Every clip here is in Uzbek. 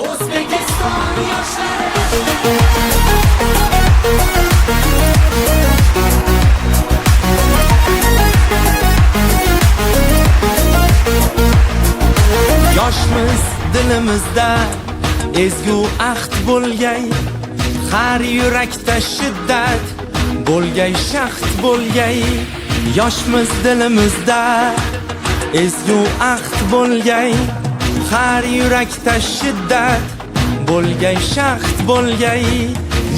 O'zbekiston yoshlari yoshmiz dilimizda ezgu ahd bo'lgay, har yurakda shiddat bo'lgay, shaxt bo'lgay. Yoshmiz dilimizda ezgu ahd bo'lgay, har yurakda shiddat bo'lgay, shaxt bo'lgay.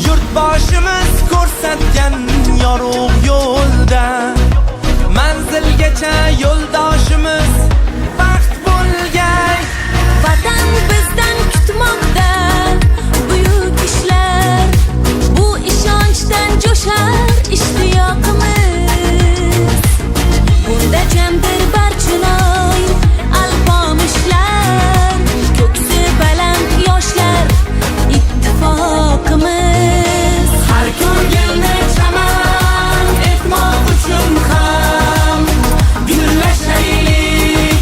Yurtboshimiz ko'rsatgan yorug' yo'lda manzilgacha yo'ldoshimiz baxt bo'lgay. Vatan bizdan kutmoqda buyuk ishlar, bu ishonchdan jo'shar ishtiyoqimiz. Bunda jamdir barchinoy alpomishlar, ko'ksi baland yoshlar ittifoqimiz. har ko'ngilni chaman etmoq uchun ham birlashaylik.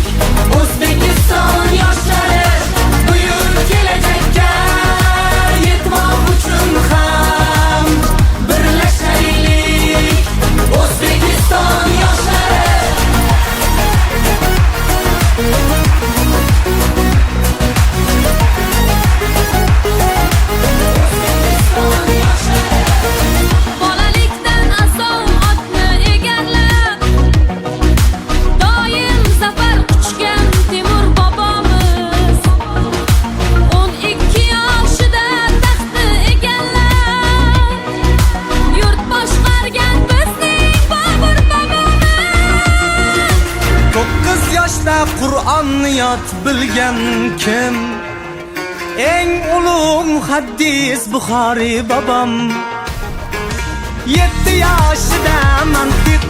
O'zbekiston yoshlari buyuk kelajakka yetmoq uchun ham birlashaylik. O'zbekiston yoshlari Bolalikdan asov otni egallab, doim zafar quchgan Temur bobomiz. 12 yoshida taxtni egallab, yurt boshqargan bizning Bobur bobomiz. 9 yoshda Qur'onni yod bilgan kim? Eng ulug' muhaddis Buxoriy bobom. 7 yoshida mantiq